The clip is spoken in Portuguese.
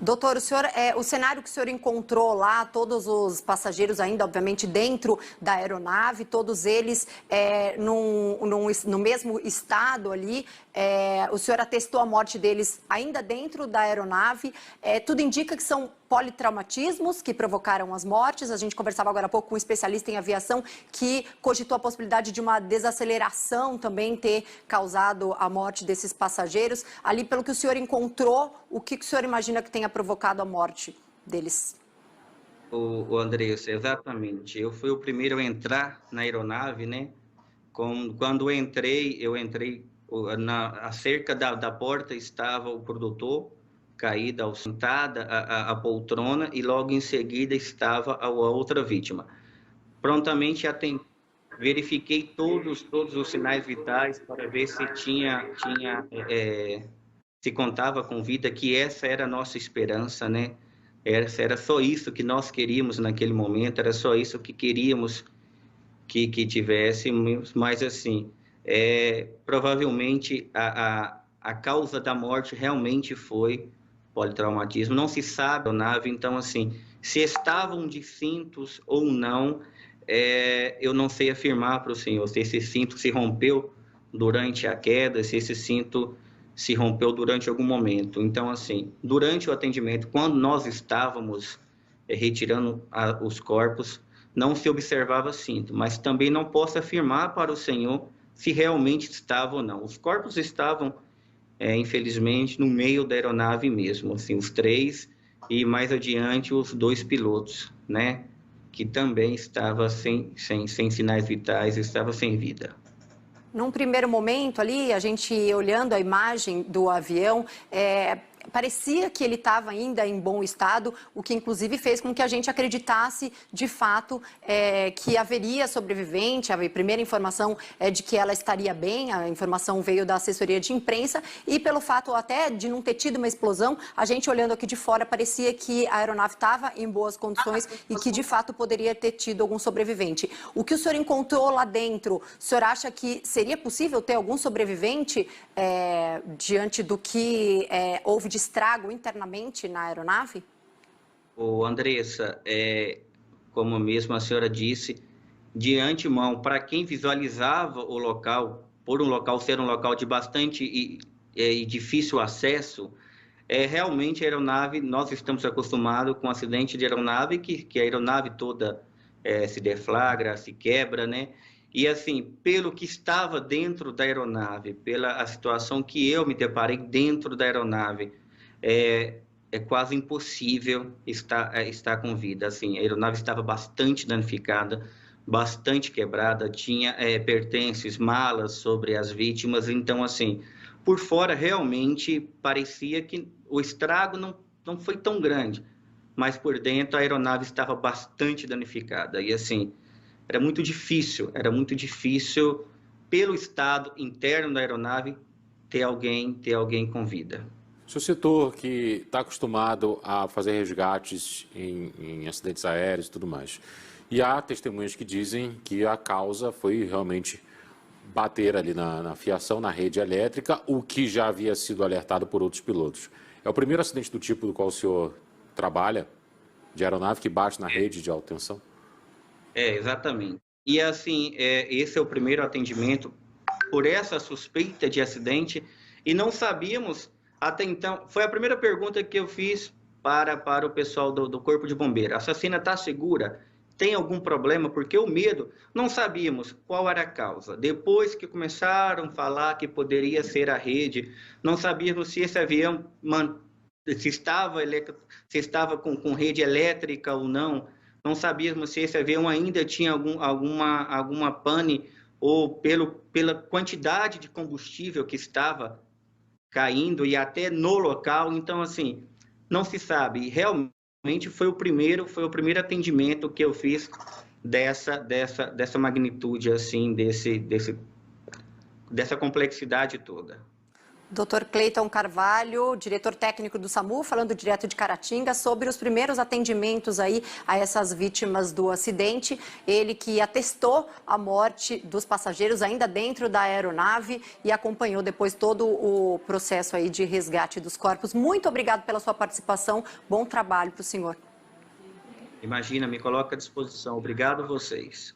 Doutor, o cenário que o senhor encontrou lá, todos os passageiros ainda, obviamente, dentro da aeronave, todos eles no mesmo estado ali, o senhor atestou a morte deles ainda dentro da aeronave, tudo indica que são politraumatismos que provocaram as mortes. A gente conversava agora há pouco com um especialista em aviação que cogitou a possibilidade de uma desaceleração também ter causado a morte desses passageiros. Ali, pelo que o senhor encontrou, o que o senhor imagina que tenha provocado a morte deles? O Andressa, exatamente. Eu fui o primeiro a entrar na aeronave, né? Quando eu entrei acerca da porta estava o produtor, caída, sentada a poltrona, e logo em seguida estava a outra vítima. Prontamente verifiquei todos os sinais vitais para ver se se contava com vida, que essa era a nossa esperança, né? Era só isso que nós queríamos naquele momento, era só isso que queríamos que tivéssemos, mas assim, provavelmente a causa da morte realmente foi politraumatismo. Não se sabe a nave, então assim, se estavam de cintos ou não, eu não sei afirmar para o senhor se esse cinto se rompeu durante a queda, se esse cinto se rompeu durante algum momento. Então assim, durante o atendimento, quando nós estávamos retirando os corpos, não se observava cinto, mas também não posso afirmar para o senhor se realmente estava ou não. Os corpos estavam, infelizmente, no meio da aeronave mesmo, assim, os três, e mais adiante os dois pilotos, né, que também estava sem sinais vitais, estava sem vida. Num primeiro momento ali, a gente olhando a imagem do avião, parecia que ele estava ainda em bom estado, o que inclusive fez com que a gente acreditasse de fato que haveria sobrevivente. A primeira informação é de que ela estaria bem, a informação veio da assessoria de imprensa, e pelo fato até de não ter tido uma explosão, a gente olhando aqui de fora parecia que a aeronave estava em boas condições e que de fato poderia ter tido algum sobrevivente. O que o senhor encontrou lá dentro, o senhor acha que seria possível ter algum sobrevivente diante do que houve de estrago internamente na aeronave? Andressa, como mesmo a senhora disse, de antemão, para quem visualizava o local, por um local ser um local de bastante e difícil acesso, realmente a aeronave, nós estamos acostumados com acidente de aeronave, que a aeronave toda se deflagra, se quebra, né? E assim, pelo que estava dentro da aeronave, pela situação que eu me deparei dentro da aeronave, é quase impossível estar com vida. Assim, a aeronave estava bastante danificada, bastante quebrada, tinha pertences, malas sobre as vítimas. Então, assim, por fora realmente parecia que o estrago não foi tão grande, mas por dentro a aeronave estava bastante danificada. E assim, era muito difícil pelo estado interno da aeronave ter alguém com vida. O senhor citou que está acostumado a fazer resgates em acidentes aéreos e tudo mais. E há testemunhas que dizem que a causa foi realmente bater ali na fiação, na rede elétrica, o que já havia sido alertado por outros pilotos. É o primeiro acidente do tipo do qual o senhor trabalha, de aeronave que bate na rede de alta tensão? Exatamente. E assim, esse é o primeiro atendimento por essa suspeita de acidente, e não sabíamos até então. Foi a primeira pergunta que eu fiz para o pessoal do Corpo de Bombeiro. A assassina está segura? Tem algum problema? Porque o medo, não sabíamos qual era a causa. Depois que começaram a falar que poderia ser a rede, não sabíamos se esse avião se estava com rede elétrica ou não. Não sabíamos se esse avião ainda tinha alguma pane, ou pela quantidade de combustível que estava caindo e até no local. Então, assim, não se sabe. Realmente foi o primeiro atendimento que eu fiz dessa magnitude, assim, dessa complexidade toda. Dr. Cleiton Carvalho, diretor técnico do SAMU, falando direto de Caratinga sobre os primeiros atendimentos aí a essas vítimas do acidente. Ele que atestou a morte dos passageiros ainda dentro da aeronave e acompanhou depois todo o processo aí de resgate dos corpos. Muito obrigado pela sua participação. Bom trabalho para o senhor. Imagina, me coloca à disposição. Obrigado a vocês.